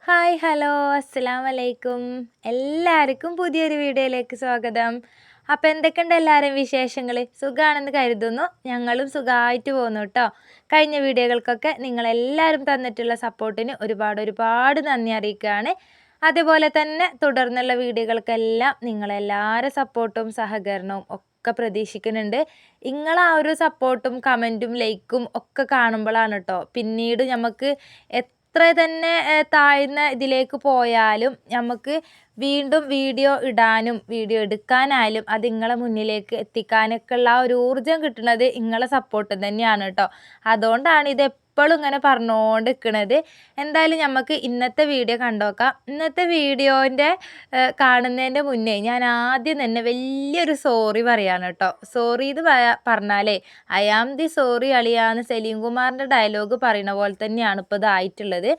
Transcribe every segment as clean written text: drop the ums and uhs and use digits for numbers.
Hi hello അസ്സലാമലൈക്കും. എല്ലാവർക്കും പുതിയൊരു വീഡിയോയിലേക്ക് സ്വാഗതം. അപ്പോൾ എന്തൊക്കെയുണ്ട് എല്ലാവരും വിശേഷങ്ങൾ? സുഖമാണെന്ന് കരുതുന്നു. ഞങ്ങളും സുഖമായിട്ട് പോകുന്നു കേട്ടോ. കഴിഞ്ഞ വീഡിയോകൾക്കൊക്കെ നിങ്ങളെല്ലാവരും തന്നിട്ടുള്ള സപ്പോർട്ടിന് ഒരുപാട് നന്ദി അറിയിക്കുകയാണ്. അതുപോലെ തന്നെ തുടർന്നുള്ള വീഡിയോകൾക്കെല്ലാം നിങ്ങളെല്ലാവരും സപ്പോർട്ടും സഹകരണവും ഒക്കെ പ്രതീക്ഷിക്കുന്നുണ്ട്. നിങ്ങളെ ആ ഒരു സപ്പോർട്ടും കമൻറ്റും ലൈക്കും ഒക്കെ കാണുമ്പോഴാണ് കേട്ടോ പിന്നീട് നമുക്ക് എത്ര തന്നെ താഴ്ന്ന ഇതിലേക്ക് പോയാലും നമുക്ക് വീണ്ടും വീഡിയോ ഇടാനും വീഡിയോ എടുക്കാനായാലും അത് നിങ്ങളെ മുന്നിലേക്ക് എത്തിക്കാനൊക്കെ ഉള്ള ആ ഒരു ഊർജ്ജം കിട്ടുന്നത് നിങ്ങളെ സപ്പോർട്ട് തന്നെയാണ് കേട്ടോ. അതുകൊണ്ടാണ് ഇത് എപ്പോഴും ഇങ്ങനെ പറഞ്ഞുകൊണ്ട് നിൽക്കുന്നത്. എന്തായാലും നമുക്ക് ഇന്നത്തെ വീഡിയോ കണ്ടോക്കാം. ഇന്നത്തെ വീഡിയോൻ്റെ കാണുന്നതിൻ്റെ മുന്നേ ഞാൻ ആദ്യം തന്നെ വലിയൊരു സോറി പറയാണ് കേട്ടോ. സോറി ഇത് പറഞ്ഞാലേ ഐ ആം ദി സോറി അളിയാന്ന് സലീം കുമാറിൻ്റെ ഡയലോഗ് പറയുന്ന പോലെ തന്നെയാണ് ഇപ്പോൾ ഇതായിട്ടുള്ളത്.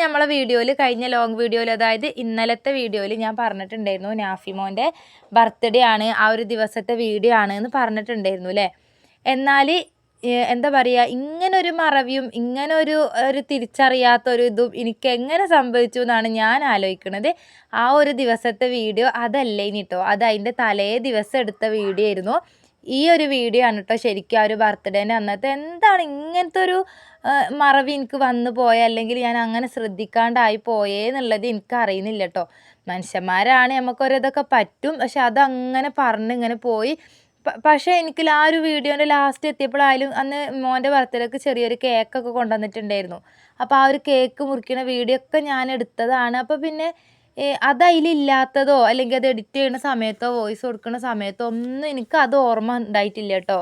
നമ്മളെ വീഡിയോയിൽ കഴിഞ്ഞ ലോങ് വീഡിയോയിൽ അതായത് ഇന്നലത്തെ വീഡിയോയിൽ ഞാൻ പറഞ്ഞിട്ടുണ്ടായിരുന്നു നാഫിമോൻ്റെ ബർത്ത്ഡേ ആണ്, ആ ഒരു ദിവസത്തെ വീഡിയോ ആണ് എന്ന് പറഞ്ഞിട്ടുണ്ടായിരുന്നു അല്ലേ. എന്നാൽ എന്താ പറയുക, ഇങ്ങനൊരു മറവിയും ഇങ്ങനൊരു തിരിച്ചറിയാത്തൊരു ഇതും എനിക്ക് എങ്ങനെ സംഭവിച്ചു എന്നാണ് ഞാൻ ആലോചിക്കുന്നത്. ആ ഒരു ദിവസത്തെ വീഡിയോ അതല്ല ഇനി കേട്ടോ, അത് അതിൻ്റെ തലേ ദിവസം എടുത്ത വീഡിയോ ആയിരുന്നു. ഈ ഒരു വീഡിയോ ആണ് കേട്ടോ ശരിക്കും ആ ഒരു ബർത്ത്ഡേൻ്റെ അന്നത്തെ. എന്താണ് ഇങ്ങനത്തെ ഒരു മറവി എനിക്ക് വന്നു പോയ, അല്ലെങ്കിൽ ഞാൻ അങ്ങനെ ശ്രദ്ധിക്കാണ്ടായി പോയേ എന്നുള്ളത് എനിക്ക് അറിയുന്നില്ല കേട്ടോ. മനുഷ്യന്മാരാണ്, നമുക്കൊരിതൊക്കെ പറ്റും. പക്ഷെ അതങ്ങനെ പറഞ്ഞ് ഇങ്ങനെ പോയി. പക്ഷേ എനിക്ക് ആ ഒരു വീഡിയോൻ്റെ ലാസ്റ്റ് എത്തിയപ്പോഴായാലും അന്ന് മോൻ്റെ ബർത്ത്ഡേക്ക് ചെറിയൊരു കേക്കൊക്കെ കൊണ്ടുവന്നിട്ടുണ്ടായിരുന്നു. അപ്പോൾ ആ ഒരു കേക്ക് മുറിക്കുന്ന വീഡിയോ ഒക്കെ ഞാൻ എടുത്തതാണ്. അപ്പോൾ പിന്നെ അത് അതിലില്ലാത്തതോ അല്ലെങ്കിൽ അത് എഡിറ്റ് ചെയ്യുന്ന സമയത്തോ വോയിസ് കൊടുക്കുന്ന സമയത്തോ ഒന്നും എനിക്ക് അത് ഓർമ്മ ഉണ്ടായിട്ടില്ല കേട്ടോ.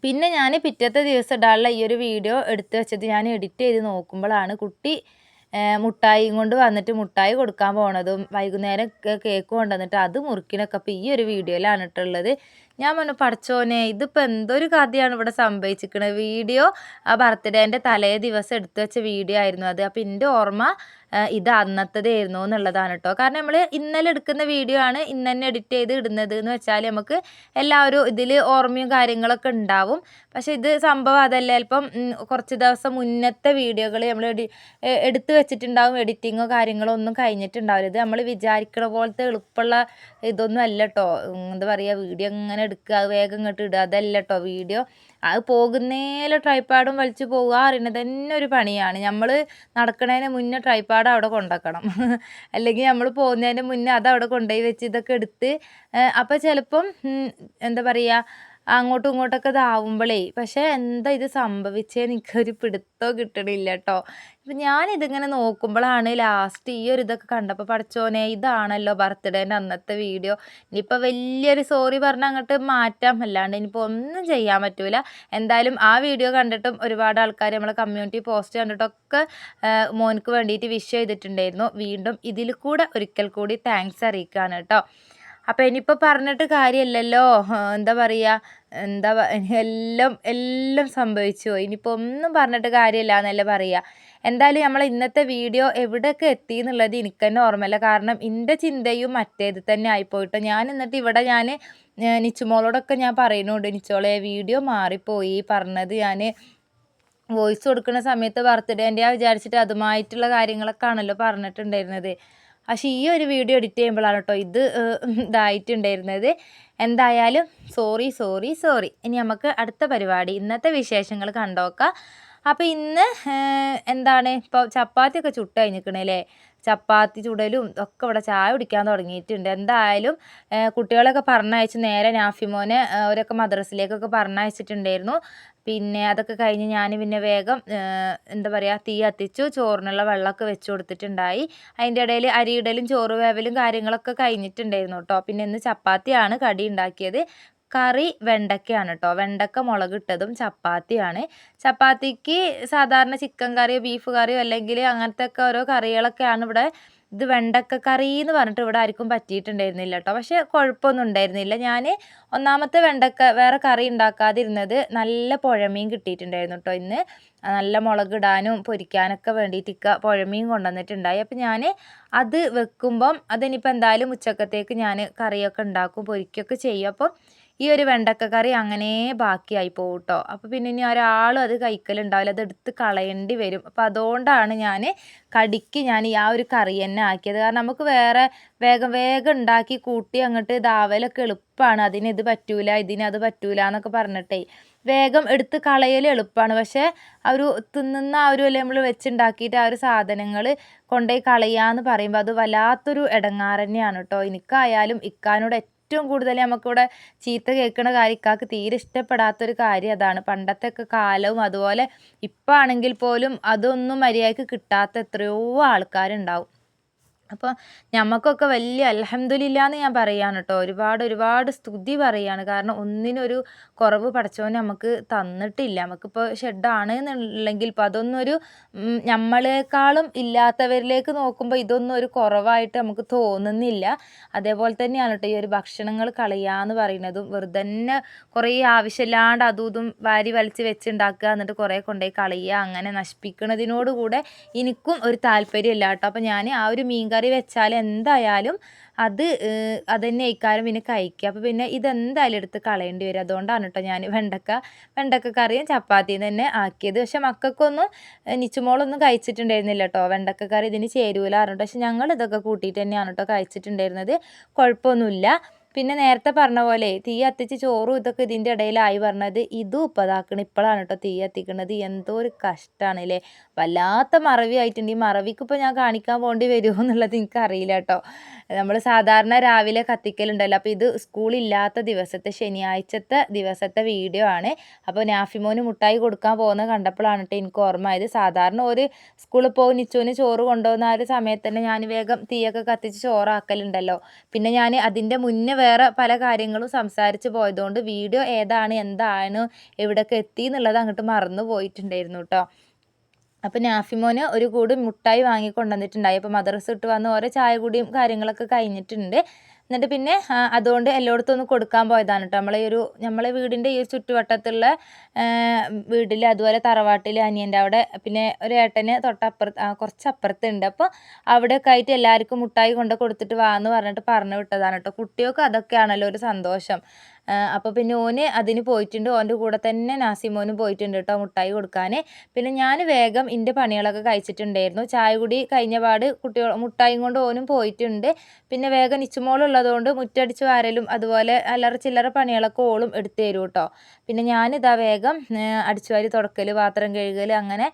പിന്നെ ഞാൻ പിറ്റത്തെ ദിവസം ഇടാനുള്ള ഈ ഒരു വീഡിയോ എടുത്ത് വെച്ചത് ഞാൻ എഡിറ്റ് ചെയ്ത് നോക്കുമ്പോഴാണ് കുട്ടി മുട്ടായിയും കൊണ്ട് വന്നിട്ട് മുട്ടായി കൊടുക്കാൻ പോണതും വൈകുന്നേരം കേക്ക് കൊണ്ടുവന്നിട്ട് അത് മുറിക്കണൊക്കെ അപ്പോൾ ഈ ഒരു വീഡിയോയിലാണ് ഇട്ടുള്ളത്. ഞാൻ പറഞ്ഞു പടച്ചോനെ ഇതിപ്പോൾ എന്തൊരു കഥയാണ് ഇവിടെ സംഭവിച്ചിരിക്കുന്നത്. വീഡിയോ ആ ബർത്ത്ഡേൻ്റെ തലേ ദിവസം എടുത്തു വെച്ച വീഡിയോ ആയിരുന്നു അത്. അപ്പോൾ എൻ്റെ ഓർമ്മ ഇത് അന്നത്തതായിരുന്നു എന്നുള്ളതാണ് കേട്ടോ. കാരണം നമ്മൾ ഇന്നലെ എടുക്കുന്ന വീഡിയോ ആണ് ഇന്ന് തന്നെ എഡിറ്റ് ചെയ്ത് ഇടുന്നത് എന്ന് വെച്ചാൽ നമുക്ക് എല്ലാവരും ഇതിൽ ഓർമ്മയും കാര്യങ്ങളൊക്കെ ഉണ്ടാവും. പക്ഷേ ഇത് സംഭവം അതല്ല, ചിലപ്പം കുറച്ച് ദിവസം മുന്നത്തെ വീഡിയോകൾ നമ്മൾ എടുത്ത് വെച്ചിട്ടുണ്ടാവും. എഡിറ്റിങ്ങോ കാര്യങ്ങളോ ഒന്നും കഴിഞ്ഞിട്ടുണ്ടാവില്ല. ഇത് നമ്മൾ വിചാരിക്കണ പോലത്തെ എളുപ്പമുള്ള ഇതൊന്നും അല്ല കേട്ടോ. എന്താ പറയുക, വീഡിയോ ഇങ്ങനെ എടുക്കുക വേഗം ഇങ്ങോട്ട് ഇടുക അതല്ല കേട്ടോ. വീഡിയോ അത് പോകുന്നേലെ ട്രൈപ്പാഡും വലിച്ച് പോകുക അറിയുന്നത് തന്നെ ഒരു പണിയാണ്. നമ്മൾ നടക്കണതിന് മുന്നേ ട്രൈപ്പാഡ് അവിടെ കൊണ്ടുവയ്ക്കണം. അല്ലെങ്കിൽ നമ്മൾ പോകുന്നതിന് മുന്നേ അത് അവിടെ കൊണ്ടുപോയി വെച്ച് ഇതൊക്കെ എടുത്ത് അപ്പോൾ ചിലപ്പം എന്താ പറയുക അങ്ങോട്ടും ഇങ്ങോട്ടൊക്കെ ഇതാവുമ്പോഴേ, പക്ഷേ എന്താ ഇത് സംഭവിച്ചതെന്ന് എനിക്കൊരു പിടുത്തോ കിട്ടണില്ല കേട്ടോ. ഇപ്പം ഞാനിതിങ്ങനെ നോക്കുമ്പോഴാണ് ലാസ്റ്റ് ഈ ഒരു ഇതൊക്കെ കണ്ടപ്പോൾ പടച്ചോനെ ഇതാണല്ലോ ബർത്ത്ഡേൻ്റെ അന്നത്തെ വീഡിയോ. ഇനിയിപ്പോൾ വലിയൊരു സോറി പറഞ്ഞാൽ അങ്ങോട്ട് മാറ്റാം, അല്ലാണ്ട് ഇനിയിപ്പോൾ ഒന്നും ചെയ്യാൻ പറ്റൂല. എന്തായാലും ആ വീഡിയോ കണ്ടിട്ടും ഒരുപാട് ആൾക്കാർ നമ്മളെ കമ്മ്യൂണിറ്റി പോസ്റ്റ് കണ്ടിട്ടൊക്കെ മോനക്ക് വേണ്ടിയിട്ട് വിഷ് ചെയ്തിട്ടുണ്ടായിരുന്നു. വീണ്ടും ഇതിൽ കൂടെ ഒരിക്കൽ കൂടി താങ്ക്സ് അറിയിക്കുകയാണ് കേട്ടോ. അപ്പോൾ ഇനിയിപ്പോൾ പറഞ്ഞിട്ട് കാര്യമില്ലല്ലോ, എന്താ പറയുക, എല്ലാം സംഭവിച്ചു പോയി. ഇനിയിപ്പോൾ ഒന്നും പറഞ്ഞിട്ട് കാര്യമില്ല എന്നല്ലേ പറയുക. എന്തായാലും നമ്മൾ ഇന്നത്തെ വീഡിയോ എവിടെയൊക്കെ എത്തി എന്നുള്ളത് എനിക്ക് തന്നെ ഓർമ്മയില്ല. കാരണം എൻ്റെ ചിന്തയും മറ്റേത് തന്നെ ആയിപ്പോയിട്ടോ. ഞാൻ എന്നിട്ട് ഇവിടെ ഞാൻ നിച്ചുമോളോടൊക്കെ ഞാൻ പറയുന്നുണ്ട്, നിച്ചോളെ വീഡിയോ മാറിപ്പോയി, പറഞ്ഞത് ഞാൻ വോയിസ് കൊടുക്കുന്ന സമയത്ത് ബർത്ത്ഡേൻ്റെ വിചാരിച്ചിട്ട് അതുമായിട്ടുള്ള കാര്യങ്ങളൊക്കെ ആണല്ലോ പറഞ്ഞിട്ടുണ്ടായിരുന്നത്. പക്ഷേ ഈ ഒരു വീഡിയോ എഡിറ്റ് ചെയ്യുമ്പോഴാണ് കേട്ടോ ഇത് ഇതായിട്ടുണ്ടായിരുന്നത്. എന്തായാലും സോറി സോറി സോറി. ഇനി നമുക്ക് അടുത്ത പരിപാടി ഇന്നത്തെ വിശേഷങ്ങൾ കണ്ടോക്കാം. അപ്പോൾ ഇന്ന് എന്താണ് ഇപ്പോൾ ചപ്പാത്തിയൊക്കെ ചുട്ട് കഴിഞ്ഞിരിക്കണല്ലേ. ചപ്പാത്തി ചുടലും ഒക്കെ ഇവിടെ ചായ കുടിക്കാൻ തുടങ്ങിയിട്ടുണ്ട്. എന്തായാലും കുട്ടികളൊക്കെ പറഞ്ഞയച്ച് നേരെ നാഫിമോനെ അവരൊക്കെ മദ്രസയിലേക്കൊക്കെ പറഞ്ഞയച്ചിട്ടുണ്ടായിരുന്നു. പിന്നെ അതൊക്കെ കഴിഞ്ഞ് ഞാൻ പിന്നെ വേഗം എന്താ പറയുക തീ കത്തിച്ചു, ചോറിനുള്ള വെള്ളമൊക്കെ വെച്ച് കൊടുത്തിട്ടുണ്ടായി. അതിൻ്റെ ഇടയിൽ അരിയിടലും ചോറ് വേവലും കാര്യങ്ങളൊക്കെ കഴിഞ്ഞിട്ടുണ്ടായിരുന്നു കേട്ടോ. പിന്നെ ഇന്ന് ചപ്പാത്തിയാണ് കടി ഉണ്ടാക്കിയത്. കറി വെണ്ടയ്ക്കയാണ് കേട്ടോ. വെണ്ടക്ക മുളകിട്ടതും ചപ്പാത്തിയാണ്. ചപ്പാത്തിക്ക് സാധാരണ ചിക്കൻ കറിയോ ബീഫ് കറിയോ അല്ലെങ്കിൽ അങ്ങനത്തെ ഒക്കെ ഓരോ കറികളൊക്കെയാണ് ഇവിടെ. ഇത് വെണ്ടക്ക കറി എന്ന് പറഞ്ഞിട്ട് ഇവിടെ ആർക്കും പറ്റിയിട്ടുണ്ടായിരുന്നില്ല കേട്ടോ. പക്ഷേ കുഴപ്പമൊന്നും ഉണ്ടായിരുന്നില്ല. ഞാൻ ഒന്നാമത്തെ വെണ്ടക്ക വേറെ കറി ഉണ്ടാക്കാതിരുന്നത് നല്ല പുഴമീൻ കിട്ടിയിട്ടുണ്ടായിരുന്നു കേട്ടോ ഇന്ന്. നല്ല മുളകിടാനും പൊരിക്കാനൊക്കെ വേണ്ടിയിട്ട് പുഴമീൻ കൊണ്ടുവന്നിട്ടുണ്ടായി. അപ്പം ഞാൻ അത് വെക്കുമ്പം അതിനിപ്പോൾ എന്തായാലും ഉച്ചക്കത്തേക്ക് ഞാൻ കറിയൊക്കെ ഉണ്ടാക്കും, പൊരിക്കുകയൊക്കെ ചെയ്യും. അപ്പം ഈ ഒരു വെണ്ടക്ക കറി അങ്ങനെ ബാക്കിയായി പോകും കേട്ടോ. അപ്പോൾ പിന്നെ ഇനി ഒരാളും അത് കഴിക്കലുണ്ടാവില്ല, അത് എടുത്ത് കളയേണ്ടി വരും. അപ്പോൾ അതുകൊണ്ടാണ് ഞാൻ കടിക്ക് ഞാൻ ഈ ആ ഒരു കറി തന്നെ ആക്കിയത്. കാരണം നമുക്ക് വേറെ വേഗം വേഗം ഉണ്ടാക്കി കൂട്ടി അങ്ങോട്ട് ഇതാവലൊക്കെ എളുപ്പമാണ്. അതിന് ഇത് പറ്റൂല, ഇതിന് അത് പറ്റൂല എന്നൊക്കെ പറഞ്ഞിട്ടേ വേഗം എടുത്ത് കളയൽ എളുപ്പമാണ്. പക്ഷേ ആ ഒരു തിന്നുന്ന ആ ഒരു നമ്മൾ വെച്ചുണ്ടാക്കിയിട്ട് ആ ഒരു സാധനങ്ങൾ കൊണ്ടുപോയി കളയാന്ന് പറയുമ്പോൾ അത് വല്ലാത്തൊരു ഇടങ്ങാറ് തന്നെയാണ് കേട്ടോ. എനിക്കായാലും ഇക്കാനോട് ഏറ്റവും കൂടുതൽ നമുക്കിവിടെ ചീത്ത കേൾക്കുന്ന കാര്യം, ഇക്കാക്ക് തീരെ ഇഷ്ടപ്പെടാത്തൊരു കാര്യം അതാണ്. പണ്ടത്തെ ഒക്കെ കാലവും അതുപോലെ ഇപ്പം ആണെങ്കിൽ പോലും അതൊന്നും മര്യാദയ്ക്ക് കിട്ടാത്ത എത്രയോ ആൾക്കാരുണ്ടാവും. അപ്പോൾ ഞമ്മക്കൊക്കെ വലിയ അൽഹംദുലില്ലാ എന്ന് ഞാൻ പറയാണ് കേട്ടോ. ഒരുപാട് സ്തുതി പറയാണ്. കാരണം ഒന്നിനൊരു കുറവ് പടച്ചോൻ നമുക്ക് തന്നിട്ടില്ല. നമുക്കിപ്പോൾ ഷെഡാണ് എന്നുണ്ടെങ്കിൽ ഇപ്പോൾ അതൊന്നും ഒരു നമ്മളെക്കാളും ഇല്ലാത്തവരിലേക്ക് നോക്കുമ്പോൾ ഇതൊന്നും ഒരു കുറവായിട്ട് നമുക്ക് തോന്നുന്നില്ല. അതേപോലെ തന്നെയാണ് കേട്ടോ ഈ ഒരു ഭക്ഷണങ്ങൾ കളയാന്ന് പറയുന്നതും. വെറുതെ തന്നെ കുറേ ആവശ്യമില്ലാണ്ട് അതും ഇതും വാരി വലിച്ച് വെച്ചുണ്ടാക്കുക, എന്നിട്ട് കുറേ കൊണ്ടുപോയി കളയുക, അങ്ങനെ നശിപ്പിക്കുന്നതിനോട് കൂടെ എനിക്കും ഒരു താല്പര്യമില്ല കേട്ടോ. അപ്പോൾ ഞാൻ ആ ഒരു മീൻ കറി വെച്ചാൽ എന്തായാലും അത് അതന്നെ ഇക്കാരം പിന്നെ കഴിക്കുക. അപ്പോൾ പിന്നെ ഇതെന്തായാലും എടുത്ത് കളയേണ്ടി വരും. അതുകൊണ്ടാണ് കേട്ടോ ഞാൻ വെണ്ടക്ക കറിയും ചപ്പാത്തിയും തന്നെ ആക്കിയത്. പക്ഷെ മക്കൾക്കൊന്നും നിച്ചുമോളൊന്നും കഴിച്ചിട്ടുണ്ടായിരുന്നില്ല കേട്ടോ. വെണ്ടക്ക കറി ഇതിന് ചേരൂല പറഞ്ഞിട്ട്. പക്ഷെ ഞങ്ങൾ ഇതൊക്കെ കൂട്ടിയിട്ട് തന്നെയാണ് കേട്ടോ കഴിച്ചിട്ടുണ്ടായിരുന്നത്. കുഴപ്പമൊന്നുമില്ല. പിന്നെ നേരത്തെ പറഞ്ഞ പോലെ തീ കത്തിച്ച് ചോറും ഇതൊക്കെ ഇതിൻ്റെ ഇടയിലായി പറഞ്ഞത് ഇതും ഇപ്പം ഇപ്പോഴാണ് കേട്ടോ തീ കത്തിക്കുന്നത്. എന്തോ ഒരു കഷ്ടമാണ് അല്ലേ. വല്ലാത്ത മറവി ആയിട്ടുണ്ട്. ഈ മറവിക്ക് ഇപ്പോൾ ഞാൻ കാണിക്കാൻ പോകേണ്ടി വരുമോ എന്നുള്ളത് എനിക്കറിയില്ല കേട്ടോ. നമ്മൾ സാധാരണ രാവിലെ കത്തിക്കലുണ്ടല്ലോ. അപ്പോൾ ഇത് സ്കൂളില്ലാത്ത ശനിയാഴ്ചത്തെ ദിവസത്തെ വീഡിയോ ആണ്. അപ്പോൾ നാഫിമോന് മുട്ടായി കൊടുക്കാൻ പോകുന്നത് കണ്ടപ്പോഴാണ് കേട്ടോ എനിക്ക് ഓർമ്മയായത്. സാധാരണ ഒരു സ്കൂളിൽ പോകും നിച്ചുവിന് ചോറ് കൊണ്ടുപോകുന്ന ആ ഒരു സമയത്ത് തന്നെ ഞാൻ വേഗം തീയൊക്കെ കത്തിച്ച് ചോറാക്കലുണ്ടല്ലോ. പിന്നെ ഞാൻ അതിൻ്റെ മുന്നേ വേറെ പല കാര്യങ്ങളും സംസാരിച്ച് പോയതുകൊണ്ട് വീഡിയോ ഏതാണ് എന്താണ് എവിടെയൊക്കെ എത്തി എന്നുള്ളത് അങ്ങോട്ട് മറന്നു പോയിട്ടുണ്ടായിരുന്നു കേട്ടോ. അപ്പോൾ നാഫിമോന് ഒരു കൂട് മുട്ടായി വാങ്ങി കൊണ്ടുവന്നിട്ടുണ്ടായി. അപ്പോൾ മദ്രസ വിട്ട് വന്ന് ഓരോ ചായ കുടിയും കാര്യങ്ങളൊക്കെ കഴിഞ്ഞിട്ടുണ്ട്. എന്നിട്ട് പിന്നെ അതുകൊണ്ട് എല്ലായിടത്തും ഒന്ന് കൊടുക്കാൻ പോയതാണ് കേട്ടോ. നമ്മളെ വീടിൻ്റെ ഈ ചുറ്റുവട്ടത്തുള്ള വീട്ടിൽ, അതുപോലെ തറവാട്ടിൽ അനിയൻ്റെ അവിടെ, പിന്നെ ഒരു ഏട്ടന് കുറച്ചപ്പുറത്തുണ്ട്. അപ്പോൾ അവിടെയൊക്കെ ആയിട്ട് എല്ലാവർക്കും മുട്ടായി കൊണ്ട് കൊടുത്തിട്ട് വാന്ന് പറഞ്ഞിട്ട് പറഞ്ഞു വിട്ടതാണ് കേട്ടോ. കുട്ടികൾക്ക് അതൊക്കെയാണല്ലോ ഒരു സന്തോഷം. അപ്പോൾ പിന്നെ ഓന് അതിന് പോയിട്ടുണ്ട്. ഓൻ്റെ കൂടെ തന്നെ നാസിമോനും പോയിട്ടുണ്ട് കേട്ടോ മുട്ടായി കൊടുക്കാൻ. പിന്നെ ഞാൻ വേഗം എൻ്റെ പണികളൊക്കെ കഴിച്ചിട്ടുണ്ടായിരുന്നു. ചായ കുടി കഴിഞ്ഞ പാട് മുട്ടായും കൊണ്ട് ഓനും പോയിട്ടുണ്ട്. പിന്നെ വേഗം നിച്ചുമോളുള്ളതുകൊണ്ട് മുറ്റടിച്ച് വാരലും അതുപോലെ അല്ലറ ചില്ലറ പണികളൊക്കെ ഓളും എടുത്തു തരും കേട്ടോ. പിന്നെ ഞാനിതാ വേഗം അടിച്ചു വാരി തുടക്കൽ, പാത്രം കഴുകൽ, അങ്ങനെ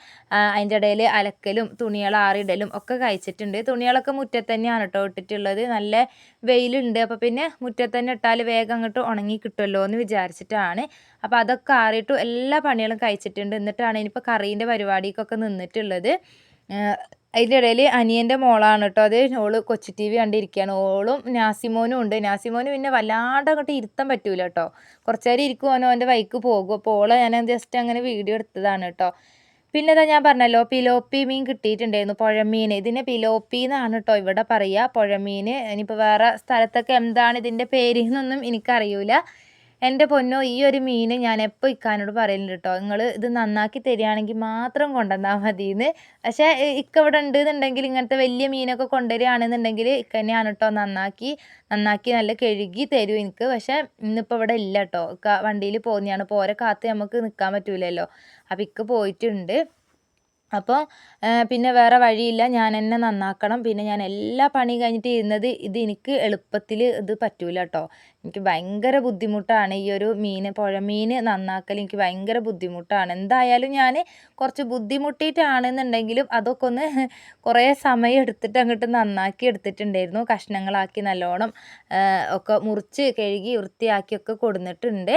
അതിൻ്റെ ഇടയിൽ അലക്കലും തുണികൾ ആറിടലും ഒക്കെ കഴിച്ചിട്ടുണ്ട്. തുണികളൊക്കെ മുറ്റത്ത് തന്നെയാണ് കേട്ടോ ഇട്ടിട്ടുള്ളത്. നല്ല വെയിലുണ്ട്. അപ്പോൾ പിന്നെ മുറ്റത്ത് തന്നെ ഇട്ടാൽ വേഗം അങ്ങോട്ട് ഉണങ്ങി കിട്ടുമല്ലോ എന്ന് വിചാരിച്ചിട്ടാണ്. അപ്പോൾ അതൊക്കെ ആറിയിട്ടു എല്ലാ പണികളും കഴിച്ചിട്ടുണ്ട്. എന്നിട്ടാണ് ഇനിയിപ്പോൾ കറീൻ്റെ പരിപാടിക്കൊക്കെ നിന്നിട്ടുള്ളത്. അതിൻ്റെ ഇടയിൽ അനിയൻ്റെ മോളാണ് കേട്ടോ അത്. ഓള് കൊച്ചു TV കണ്ടിരിക്കുകയാണ്. ഓളും നാസിമോനും ഉണ്ട്. നാസിമോന് പിന്നെ വല്ലാണ്ട് അങ്ങോട്ട് ഇരുത്താൻ പറ്റൂല കേട്ടോ. കുറച്ച് നേരം ഇരിക്കുവാനോ അവൻ്റെ വഴിക്ക് പോകും. അപ്പോൾ ഓളെ ഞാൻ ജസ്റ്റ് അങ്ങനെ വീഡിയോ എടുത്തതാണ് കേട്ടോ. പിന്നെ ഇതാ ഞാൻ പറഞ്ഞല്ലോ പിലോപ്പി മീൻ കിട്ടിയിട്ടുണ്ടായിരുന്നു, പുഴമീൻ. ഇതിനെ പിലോപ്പി എന്നാണ് കേട്ടോ ഇവിടെ പറയുക, പുഴമീൻ. ഇനിയിപ്പോൾ വേറെ സ്ഥലത്തൊക്കെ എന്താണ് ഇതിൻ്റെ പേര് എന്നൊന്നും എനിക്കറിയില്ല. എൻ്റെ പൊന്നോ, ഈ ഒരു മീൻ ഞാൻ എപ്പോൾ ഇക്കാനോട് പറയലുണ്ട് കേട്ടോ, നിങ്ങൾ ഇത് നന്നാക്കി തരികയാണെങ്കിൽ മാത്രം കൊണ്ടുവന്നാൽ മതിയെന്ന്. പക്ഷേ ഇക്ക ഇവിടെ ഉണ്ട് എന്നുണ്ടെങ്കിൽ, ഇങ്ങനത്തെ വലിയ മീനൊക്കെ കൊണ്ടുവരികയാണെന്നുണ്ടെങ്കിൽ ഇക്ക തന്നെയാണ് കേട്ടോ നന്നാക്കി നല്ല കഴുകി തരും എനിക്ക്. പക്ഷേ ഇന്നിപ്പോൾ ഇവിടെ ഇല്ല കേട്ടോ. ഇക്ക വണ്ടിയിൽ പോകുന്നതാണ്. ഇപ്പോൾ ഓരോ കാത്ത് നമുക്ക് നിൽക്കാൻ പറ്റൂലല്ലോ. അപ്പോൾ ഇക്ക പോയിട്ടുണ്ട്. അപ്പോൾ പിന്നെ വേറെ വഴിയില്ല, ഞാൻ തന്നെ നന്നാക്കണം. പിന്നെ ഞാൻ എല്ലാ പണിയും കഴിഞ്ഞിട്ട് ഇരുന്നത്, ഇത് എനിക്ക് എളുപ്പത്തിൽ ഇത് പറ്റൂല കേട്ടോ. എനിക്ക് ഭയങ്കര ബുദ്ധിമുട്ടാണ് ഈ ഒരു പുഴമീൻ നന്നാക്കൽ. എനിക്ക് ഭയങ്കര ബുദ്ധിമുട്ടാണ്. എന്തായാലും ഞാൻ കുറച്ച് ബുദ്ധിമുട്ടിയിട്ടാണെന്നുണ്ടെങ്കിലും അതൊക്കെ ഒന്ന് കുറേ സമയം എടുത്തിട്ട് അങ്ങോട്ട് നന്നാക്കി എടുത്തിട്ടുണ്ടായിരുന്നു. കഷ്ണങ്ങളാക്കി നല്ലോണം ഒക്കെ മുറിച്ച് കഴുകി വൃത്തിയാക്കിയൊക്കെ കൊടുത്തിട്ടുണ്ട്.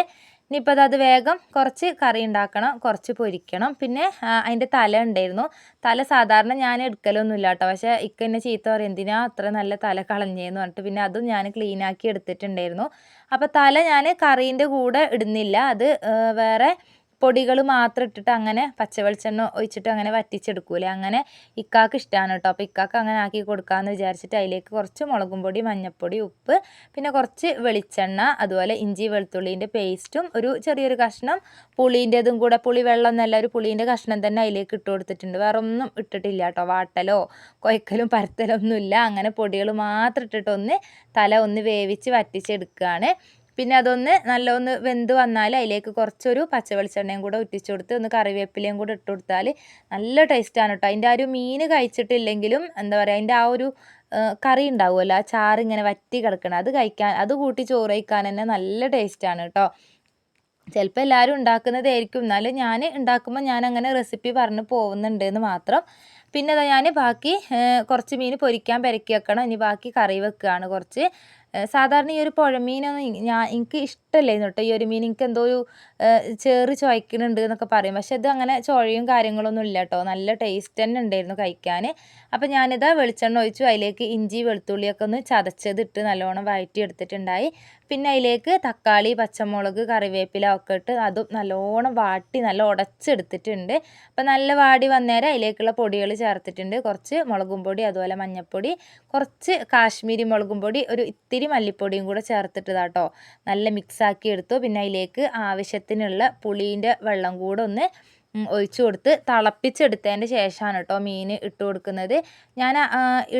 ഇനിയിപ്പോൾ അത് വേഗം കുറച്ച് കറി ഉണ്ടാക്കണം, കുറച്ച് പൊരിക്കണം. പിന്നെ അതിൻ്റെ തല ഉണ്ടായിരുന്നു. തല സാധാരണ ഞാൻ എടുക്കലൊന്നുമില്ല കേട്ടോ. പക്ഷേ ഇക്ക എന്നെ ചീത്ത പറയും, എന്തിനാ അത്ര നല്ല തല കളഞ്ഞേന്ന് പറഞ്ഞിട്ട്. പിന്നെ അതും ഞാൻ ക്ലീനാക്കി എടുത്തിട്ടുണ്ടായിരുന്നു. അപ്പോൾ തല ഞാൻ കറീൻ്റെ കൂടെ ഇടുന്നില്ല. അത് വേറെ പൊടികൾ മാത്രം ഇട്ടിട്ട് അങ്ങനെ പച്ചവെളിച്ചെണ്ണ ഒഴിച്ചിട്ട് അങ്ങനെ വറ്റിച്ചെടുക്കൂലേ, അങ്ങനെ ഇക്കാക്ക് ഇഷ്ടമാണ് കേട്ടോ. അപ്പോൾ ഇക്കാക്ക് അങ്ങനെ ആക്കി കൊടുക്കാമെന്ന് വിചാരിച്ചിട്ട് അതിലേക്ക് കുറച്ച് മുളകും പൊടി, മഞ്ഞൾപ്പൊടി, ഉപ്പ്, പിന്നെ കുറച്ച് വെളിച്ചെണ്ണ, അതുപോലെ ഇഞ്ചി വെളുത്തുള്ളീൻ്റെ പേസ്റ്റും ഒരു ചെറിയൊരു കഷ്ണം പുളീൻ്റെതും കൂടെ, പുളി വെള്ളം എന്നല്ല, ഒരു പുളീൻ്റെ കഷ്ണം തന്നെ അതിലേക്ക് ഇട്ട് കൊടുത്തിട്ടുണ്ട്. വേറെ ഒന്നും ഇട്ടിട്ടില്ല കേട്ടോ. വാട്ടലോ കൊയ്ക്കലും പരത്തലോ ഒന്നുമില്ല. അങ്ങനെ പൊടികൾ മാത്രം ഇട്ടിട്ട് തല ഒന്ന് വേവിച്ച് വറ്റിച്ചെടുക്കുകയാണ്. പിന്നെ അതൊന്ന് നല്ലൊന്ന് വെന്ത് വന്നാൽ അതിലേക്ക് കുറച്ചൊരു പച്ച വെളിച്ചെണ്ണയും കൂടെ ഉറ്റിച്ച് കൊടുത്ത് ഒന്ന് കറിവേപ്പിലയും കൂടെ ഇട്ട് കൊടുത്താൽ നല്ല ടേസ്റ്റാണ് കേട്ടോ. അതിൻ്റെ ആ ഒരു മീൻ കഴിച്ചിട്ടില്ലെങ്കിലും എന്താ പറയുക, അതിൻ്റെ ആ ഒരു കറി ഉണ്ടാവുമല്ലോ, ആ ചാറ് ഇങ്ങനെ വറ്റി കിടക്കണം, അത് കഴിക്കാൻ, അത് കൂട്ടി ചോറ് കഴിക്കാൻ തന്നെ നല്ല ടേസ്റ്റാണ് കേട്ടോ. ചിലപ്പോൾ എല്ലാവരും ഉണ്ടാക്കുന്നതായിരിക്കും, എന്നാലും ഞാൻ ഉണ്ടാക്കുമ്പോൾ ഞാൻ അങ്ങനെ റെസിപ്പി പറഞ്ഞ് പോകുന്നുണ്ട് എന്ന് മാത്രം. പിന്നെ അതാ ഞാൻ ബാക്കി കുറച്ച് മീൻ പൊരിക്കാൻ പെരക്കി വെക്കണം. ഇനി ബാക്കി കറി വെക്കുകയാണ് കുറച്ച്. സാധാരണ ഈ ഒരു പുഴമീനൊന്നും എനിക്ക് ഇഷ്ടമല്ലായിരുന്നു കേട്ടോ. ഈ ഒരു മീൻ എനിക്ക് എന്തോ ഒരു ചേറ് ചുവയ്ക്കുന്നുണ്ട് എന്നൊക്കെ പറയും. പക്ഷെ ഇത് അങ്ങനെ ചുവയും കാര്യങ്ങളൊന്നും ഇല്ല കേട്ടോ. നല്ല ടേസ്റ്റ് തന്നെ ഉണ്ടായിരുന്നു കഴിക്കാൻ. അപ്പോൾ ഞാനിതാ വെളിച്ചെണ്ണ ഒഴിച്ചു. അതിലേക്ക് ഇഞ്ചി വെളുത്തുള്ളിയൊക്കെ ഒന്ന് ചതച്ചതിട്ട് നല്ലോണം വഴറ്റി എടുത്തിട്ടുണ്ടായി. പിന്നെ അതിലേക്ക് തക്കാളി, പച്ചമുളക്, കറിവേപ്പില ഒക്കെ ഇട്ട് അതും നല്ലോണം വാട്ടി നല്ല ഉടച്ചെടുത്തിട്ടുണ്ട്. അപ്പോൾ നല്ല വാടി വന്നേരം അതിലേക്കുള്ള പൊടികൾ ചേർത്തിട്ടുണ്ട്. കുറച്ച് മുളകും പൊടി, അതുപോലെ മഞ്ഞൾപ്പൊടി, കുറച്ച് കാശ്മീരി മുളകും പൊടി, ഒരു ഇത്തിരി മല്ലിപ്പൊടിയും കൂടെ ചേർത്തിട്ടതാട്ടോ നല്ല മിക്സാക്കി എടുത്തു. പിന്നെ അതിലേക്ക് ആവശ്യത്തിനുള്ള പുളീൻ്റെ വെള്ളം കൂടെ ഒന്ന് ഒഴിച്ചു കൊടുത്ത് തിളപ്പിച്ചെടുത്തതിൻ്റെ ശേഷമാണ് കേട്ടോ മീൻ ഇട്ട് കൊടുക്കുന്നത്. ഞാൻ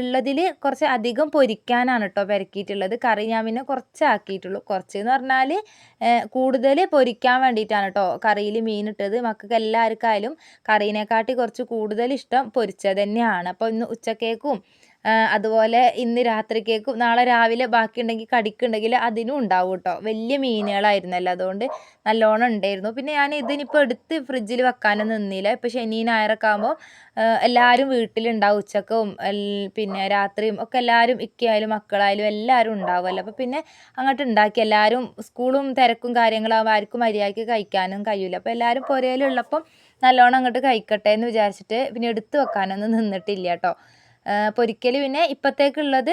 ഉള്ളതിൽ കുറച്ച് അധികം പൊരിക്കാനാണ് കേട്ടോ പെരക്കിയിട്ടുള്ളത്. കറി ഞാൻ പിന്നെ കുറച്ചാക്കിയിട്ടുള്ളൂ. കുറച്ച് എന്ന് പറഞ്ഞാൽ കൂടുതൽ പൊരിക്കാൻ വേണ്ടിയിട്ടാണ് കേട്ടോ കറിയിൽ മീൻ ഇട്ടത്. മക്കൾക്ക് എല്ലാവർക്കായാലും കറീനെക്കാട്ടി കുറച്ച് കൂടുതൽ ഇഷ്ടം പൊരിച്ചത് തന്നെയാണ്. അപ്പോൾ ഇന്ന് ഉച്ചക്കേക്കും അതുപോലെ ഇന്ന് രാത്രിക്കേക്കും നാളെ രാവിലെ ബാക്കിയുണ്ടെങ്കിൽ കടിക്കുണ്ടെങ്കിൽ അതിനും ഉണ്ടാവും കേട്ടോ. വലിയ മീനുകളായിരുന്നല്ലോ, അതുകൊണ്ട് നല്ലോണം ഉണ്ടായിരുന്നു. പിന്നെ ഞാൻ ഇതിനിപ്പോൾ എടുത്ത് ഫ്രിഡ്ജിൽ വെക്കാനൊന്നും നിന്നില്ല. ഇപ്പോൾ ശനി ഞായറൊക്കെ ആകുമ്പോൾ എല്ലാവരും വീട്ടിലുണ്ടാവും. ഉച്ചക്കും പിന്നെ രാത്രിയും ഒക്കെ എല്ലാവരും, ഇക്കയായാലും മക്കളായാലും എല്ലാവരും ഉണ്ടാവുമല്ലോ. അപ്പോൾ പിന്നെ അങ്ങോട്ട് ഉണ്ടാക്കി, എല്ലാവരും സ്കൂളും തിരക്കും കാര്യങ്ങളാകുമ്പോൾ ആർക്കും മര്യാദയ്ക്ക് കഴിക്കാനും കഴിയില്ല. അപ്പോൾ എല്ലാവരും പുരയിലുള്ളപ്പം നല്ലോണം അങ്ങോട്ട് കഴിക്കട്ടെ എന്ന് വിചാരിച്ചിട്ട് പിന്നെ എടുത്ത് വെക്കാനൊന്നും നിന്നിട്ടില്ല കേട്ടോ. പൊരിക്കൽ പിന്നെ ഇപ്പോഴത്തേക്കുള്ളത്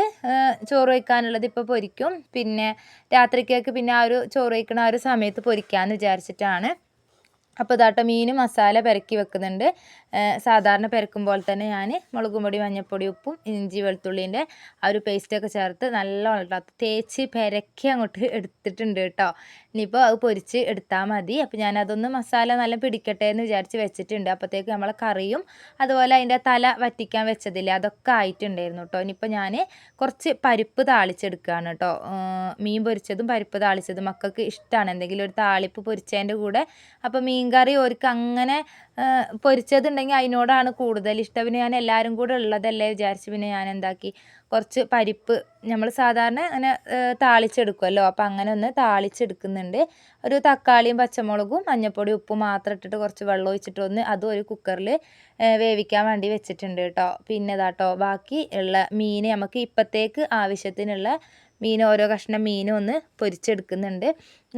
ചോറ് വയ്ക്കാനുള്ളത് ഇപ്പോൾ പൊരിക്കും. പിന്നെ രാത്രിക്കേക്ക് പിന്നെ ആ ഒരു ചോറ് വയ്ക്കണ ആ ഒരു സമയത്ത് പൊരിക്കാമെന്ന് വിചാരിച്ചിട്ടാണ്. അപ്പോൾ ഇതാട്ടോ മീൻ മസാല പെരക്കി വെക്കുന്നുണ്ട്. സാധാരണ പെരക്കും പോലെ തന്നെ ഞാൻ മുളകും പൊടി, മഞ്ഞൾപ്പൊടി, ഉപ്പും ഇഞ്ചി വെളുത്തുള്ളീൻ്റെ ആ ഒരു പേസ്റ്റൊക്കെ ചേർത്ത് നല്ലോണം തേച്ച് പെരക്കി അങ്ങോട്ട് എടുത്തിട്ടുണ്ട് കേട്ടോ. ഇനിയിപ്പോൾ അത് പൊരിച്ച് എടുത്താൽ മതി. അപ്പോൾ ഞാനതൊന്ന് മസാല നല്ല പിടിക്കട്ടെ എന്ന് വിചാരിച്ച് വെച്ചിട്ടുണ്ട്. അപ്പോഴത്തേക്ക് നമ്മളെ കറിയും അതുപോലെ അതിൻ്റെ തല വറ്റിക്കാൻ വെച്ചതില്ലേ അതൊക്കെ ആയിട്ടുണ്ടായിരുന്നു കേട്ടോ. ഇനിയിപ്പോൾ ഞാൻ കുറച്ച് പരിപ്പ് താളിച്ചെടുക്കുകയാണ് കേട്ടോ. മീൻ പൊരിച്ചതും പരിപ്പ് താളിച്ചതും മക്കൾക്ക് ഇഷ്ടമാണ്, എന്തെങ്കിലും ഒരു താളിപ്പ് പൊരിച്ചതിൻ്റെ കൂടെ. അപ്പോൾ മീൻ കറി ഓർക്ക് അങ്ങനെ പൊരിച്ചതുണ്ടെങ്കിൽ അതിനോടാണ് കൂടുതൽ ഇഷ്ടം. പിന്നെ ഞാൻ എല്ലാവരും കൂടെ ഉള്ളതല്ലേ വിചാരിച്ച് പിന്നെ ഞാൻ എന്താക്കി, കുറച്ച് പരിപ്പ് നമ്മൾ സാധാരണ അങ്ങനെ താളിച്ചെടുക്കുമല്ലോ, അപ്പോൾ അങ്ങനെ ഒന്ന് താളിച്ചെടുക്കുന്നുണ്ട്. ഒരു തക്കാളിയും പച്ചമുളകും മഞ്ഞൾപ്പൊടി ഉപ്പും മാത്രം ഇട്ടിട്ട് കുറച്ച് വെള്ളം ഒഴിച്ചിട്ട് ഒന്ന് അതും ഒരു കുക്കറിൽ വേവിക്കാൻ വേണ്ടി വെച്ചിട്ടുണ്ട് കേട്ടോ. പിന്നെ ഇതാട്ടോ ബാക്കി ഉള്ള മീൻ നമുക്ക് ഇപ്പോഴത്തേക്ക് ആവശ്യത്തിനുള്ള മീൻ, ഓരോ കഷ്ണം മീനും ഒന്ന് പൊരിച്ചെടുക്കുന്നുണ്ട്.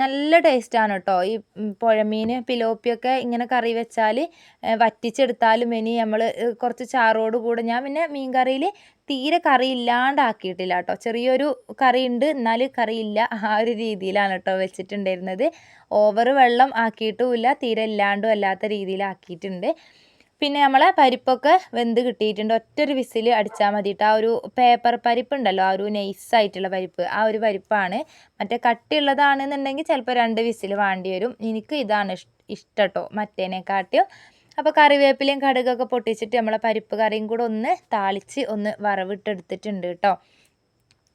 നല്ല ടേസ്റ്റാണ് കേട്ടോ. ഈ പുഴമീൻ പിലോപ്പിയൊക്കെ ഇങ്ങനെ കറി വെച്ചാൽ വറ്റിച്ചെടുത്താലും ഇനി നമ്മൾ കുറച്ച് ചാറോട് കൂടെ, ഞാൻ പിന്നെ മീൻ കറിയിൽ തീരെ കറി ഇല്ലാണ്ടാക്കിയിട്ടില്ല കേട്ടോ. ചെറിയൊരു കറി ഉണ്ട് എന്നാൽ കറിയില്ല, ആ ഒരു രീതിയിലാണ് കേട്ടോ വെച്ചിട്ടുണ്ടായിരുന്നത്. ഓവർ വെള്ളം ആക്കിയിട്ടുമില്ല, തീരെ ഇല്ലാണ്ടും അല്ലാത്ത രീതിയിലാക്കിയിട്ടുണ്ട്. പിന്നെ നമ്മളെ പരിപ്പൊക്കെ വെന്ത് കിട്ടിയിട്ടുണ്ട്. ഒറ്റൊരു വിസിൽ അടിച്ചാൽ മതിയിട്ട്. ആ ഒരു പേപ്പർ പരിപ്പ് ഉണ്ടല്ലോ, ആ ഒരു നൈസായിട്ടുള്ള പരിപ്പ്, ആ ഒരു പരിപ്പാണ്. മറ്റേ കട്ടിയുള്ളതാണെന്നുണ്ടെങ്കിൽ ചിലപ്പോൾ 2 വിസിൽ വേണ്ടി വരും. എനിക്ക് ഇതാണ് ഇഷ്ടം കേട്ടോ മറ്റേനെക്കാട്ടിയും. അപ്പോൾ കറിവേപ്പിലയും കടുകൊക്കെ പൊട്ടിച്ചിട്ട് നമ്മളെ പരിപ്പ് കറിയും കൂടെ ഒന്ന് താളിച്ച് ഒന്ന് വറവിട്ടെടുത്തിട്ടുണ്ട് കേട്ടോ.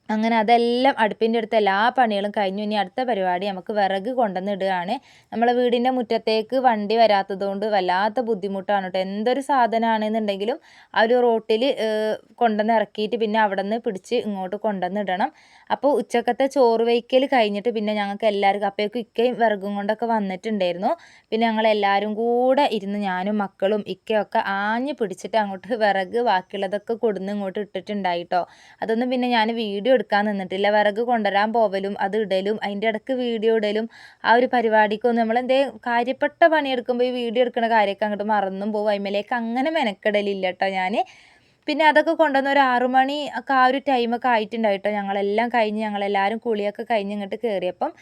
അങ്ങനെ അതെല്ലാം അടുപ്പിൻ്റെ അടുത്ത് എല്ലാ പണികളും കഴിഞ്ഞു. ഇനി അടുത്ത പരിപാടി നമുക്ക് വിറക് കൊണ്ടുവന്നിടുകയാണ്. നമ്മളെ വീടിൻ്റെ മുറ്റത്തേക്ക് വണ്ടി വരാത്തത് കൊണ്ട് വല്ലാത്ത ബുദ്ധിമുട്ടാണ് കേട്ടോ. എന്തൊരു സാധനമാണെന്നുണ്ടെങ്കിലും ആ ഒരു റോട്ടിൽ കൊണ്ടുവന്ന് ഇറക്കിയിട്ട് പിന്നെ അവിടെ നിന്ന് പിടിച്ച് ഇങ്ങോട്ട് കൊണ്ടുവന്നിടണം. അപ്പോൾ ഉച്ചക്കത്തെ ചോറ് വയ്ക്കൽ കഴിഞ്ഞിട്ട് പിന്നെ ഞങ്ങൾക്ക് എല്ലാവർക്കും, അപ്പോഴേക്കും ഇക്കയും വിറകും കൊണ്ടൊക്കെ വന്നിട്ടുണ്ടായിരുന്നു. പിന്നെ ഞങ്ങളെല്ലാവരും കൂടെ ഇരുന്ന് ഞാനും മക്കളും ഇക്കയൊക്കെ ആഞ്ഞ് പിടിച്ചിട്ട് അങ്ങോട്ട് വിറക് ബാക്കിയുള്ളതൊക്കെ കൊടുന്ന് ഇങ്ങോട്ട് ഇട്ടിട്ടുണ്ടായിട്ടോ. അതൊന്നും പിന്നെ ഞാൻ വീഡിയോ എടുക്കാൻ നിന്നിട്ടില്ല. വിറക് കൊണ്ടുവരാൻ പോവലും അത് ഇടലും അതിൻ്റെ ഇടയ്ക്ക് വീഡിയോ ഇടലും ആ ഒരു പരിപാടിക്കൊന്നും നമ്മൾ കാര്യപ്പെട്ട പണിയെടുക്കുമ്പോൾ ഈ വീഡിയോ എടുക്കുന്ന കാര്യമൊക്കെ അങ്ങോട്ട് മറന്നും പോകും. അതിമേലേക്ക് അങ്ങനെ മെനക്കെടലില്ല കേട്ടോ ഞാൻ. പിന്നെ അതൊക്കെ കൊണ്ടുവന്ന് ഒരു 6 മണി ഒക്കെ ആ ഒരു ടൈമൊക്കെ ആയിട്ടുണ്ടായിട്ടോ. ഞങ്ങളെല്ലാം കഴിഞ്ഞ് ഞങ്ങളെല്ലാവരും കുളിയൊക്കെ കഴിഞ്ഞ് ഇങ്ങോട്ട് കയറിയപ്പം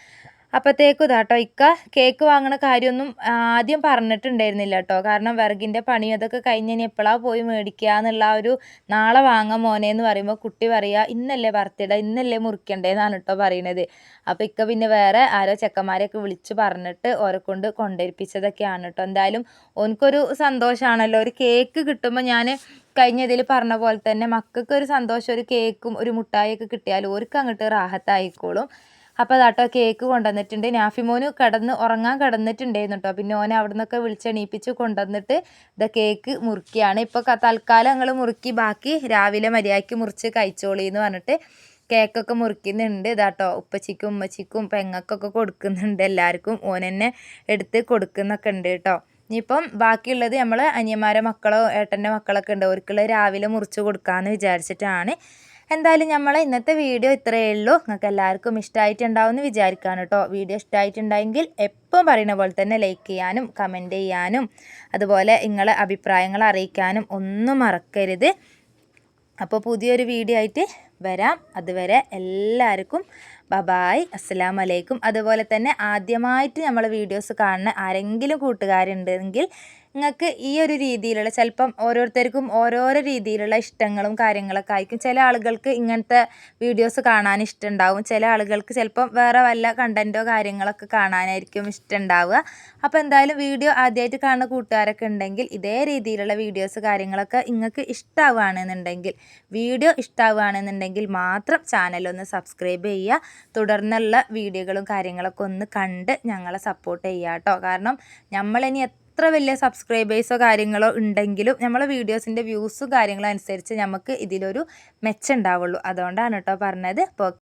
അപ്പോഴത്തേക്കും ഇതാട്ടോ ഇക്ക കേക്ക് വാങ്ങണ കാര്യമൊന്നും ആദ്യം പറഞ്ഞിട്ടുണ്ടായിരുന്നില്ല കേട്ടോ. കാരണം വിറകിൻ്റെ പണിയും അതൊക്കെ കഴിഞ്ഞ് ഇനി എപ്പോഴാണ് പോയി മേടിക്കുക എന്നുള്ള ആ ഒരു നാളെ വാങ്ങാൻ മോനെ എന്ന് പറയുമ്പോൾ കുട്ടി പറയുക ഇന്നല്ലേ ബർത്ത്ഡേ, ഇന്നല്ലേ മുറിക്കണ്ടേന്നാണ് കേട്ടോ പറയണത്. അപ്പോൾ ഇക്ക പിന്നെ വേറെ ആരോ ചെക്കന്മാരെയൊക്കെ വിളിച്ച് പറഞ്ഞിട്ട് ഓരെ കൊണ്ട് കൊണ്ടുവരിപ്പിച്ചതൊക്കെയാണ് കേട്ടോ. എന്തായാലും ഓനക്കൊരു സന്തോഷമാണല്ലോ, ഒരു കേക്ക് കിട്ടുമ്പോൾ. ഞാൻ കഴിഞ്ഞ ഇതിൽ പറഞ്ഞ പോലെ തന്നെ മക്കൾക്ക് ഒരു സന്തോഷം, ഒരു കേക്കും ഒരു മുട്ടായിയൊക്കെ കിട്ടിയാൽ ഓർക്ക് അങ്ങോട്ട് റാഹത്തായിക്കോളും. അപ്പോൾ അതാട്ടോ കേക്ക് കൊണ്ടുവന്നിട്ടുണ്ട്. നാഫിമോന് ഉറങ്ങാൻ കിടന്നിട്ടുണ്ടായിരുന്നു കേട്ടോ. പിന്നെ ഓനെ അവിടെ നിന്നൊക്കെ വിളിച്ചെണീപ്പിച്ച് കൊണ്ടുവന്നിട്ട് കേക്ക് മുറിക്കുകയാണ്. ഇപ്പോൾ തൽക്കാലം ഞങ്ങൾ മുറുക്കി, ബാക്കി രാവിലെ മര്യാദയ്ക്ക് മുറിച്ച് കഴിച്ചോളിന്ന് പറഞ്ഞിട്ട് കേക്കൊക്കെ മുറിക്കുന്നുണ്ട്. ഇതാട്ടോ ഉപ്പച്ചിക്കും ഉമ്മച്ചിക്കും പെങ്ങൾക്കൊക്കെ കൊടുക്കുന്നുണ്ട്. എല്ലാവർക്കും ഓനെന്നെ എടുത്ത് കൊടുക്കുന്നൊക്കെ ഉണ്ട് കേട്ടോ. ഇനിയിപ്പം ബാക്കിയുള്ളത് നമ്മൾ അനിയന്മാരെ മക്കളോ ഏട്ടൻ്റെ മക്കളൊക്കെ ഉണ്ട്, അവർക്കുള്ളത് രാവിലെ മുറിച്ച് കൊടുക്കാമെന്ന് വിചാരിച്ചിട്ടാണ്. എന്തായാലും നമ്മളെ ഇന്നത്തെ വീഡിയോ ഇത്രയേ ഉള്ളൂ. നിങ്ങൾക്ക് എല്ലാവർക്കും ഇഷ്ടമായിട്ടുണ്ടാവുമെന്ന് വിചാരിക്കാണ് കേട്ടോ. വീഡിയോ ഇഷ്ടമായിട്ടുണ്ടെങ്കിൽ എപ്പം പറയുന്ന പോലെ തന്നെ ലൈക്ക് ചെയ്യാനും കമൻറ്റ് ചെയ്യാനും അതുപോലെ നിങ്ങളെ അഭിപ്രായങ്ങൾ അറിയിക്കാനും ഒന്നും മറക്കരുത്. അപ്പോൾ പുതിയൊരു വീഡിയോ ആയിട്ട് വരാം. അതുവരെ എല്ലാവർക്കും ബൈ, അസ്സലാമു അലൈക്കും. അതുപോലെ തന്നെ ആദ്യമായിട്ട് നമ്മളെ വീഡിയോസ് കാണുന്ന ആരെങ്കിലും കൂട്ടുകാരുണ്ടെങ്കിൽ നിങ്ങൾക്ക് ഈ ഒരു രീതിയിലുള്ള, ചിലപ്പം ഓരോരുത്തർക്കും ഓരോരോ രീതിയിലുള്ള ഇഷ്ടങ്ങളും കാര്യങ്ങളൊക്കെ ആയിരിക്കും. ചില ആളുകൾക്ക് ഇങ്ങനത്തെ വീഡിയോസ് കാണാൻ ഇഷ്ടമുണ്ടാവും, ചില ആളുകൾക്ക് ചിലപ്പം വേറെ വല്ല കണ്ടൻറ്റോ കാര്യങ്ങളൊക്കെ കാണാനായിരിക്കും ഇഷ്ടമുണ്ടാവുക. അപ്പോൾ എന്തായാലും വീഡിയോ ആദ്യമായിട്ട് കാണുന്ന കൂട്ടുകാരൊക്കെ ഉണ്ടെങ്കിൽ ഇതേ രീതിയിലുള്ള വീഡിയോസ് കാര്യങ്ങളൊക്കെ നിങ്ങൾക്ക് വീഡിയോ ഇഷ്ടമാവുകയാണെന്നുണ്ടെങ്കിൽ മാത്രം ചാനലൊന്ന് സബ്സ്ക്രൈബ് ചെയ്യുക. തുടർന്നുള്ള വീഡിയോകളും കാര്യങ്ങളൊക്കെ ഒന്ന് കണ്ട് ഞങ്ങളെ സപ്പോർട്ട് ചെയ്യുക കേട്ടോ. കാരണം നമ്മളിനി എത്ര വലിയ സബ്സ്ക്രൈബേഴ്സോ കാര്യങ്ങളോ ഉണ്ടെങ്കിലും നമ്മളെ വീഡിയോസിൻ്റെ വ്യൂസും കാര്യങ്ങളും അനുസരിച്ച് നമുക്ക് ഇതിലൊരു മെച്ചം ഉണ്ടാവുള്ളൂ. അതുകൊണ്ടാണ് കേട്ടോ പറഞ്ഞത്.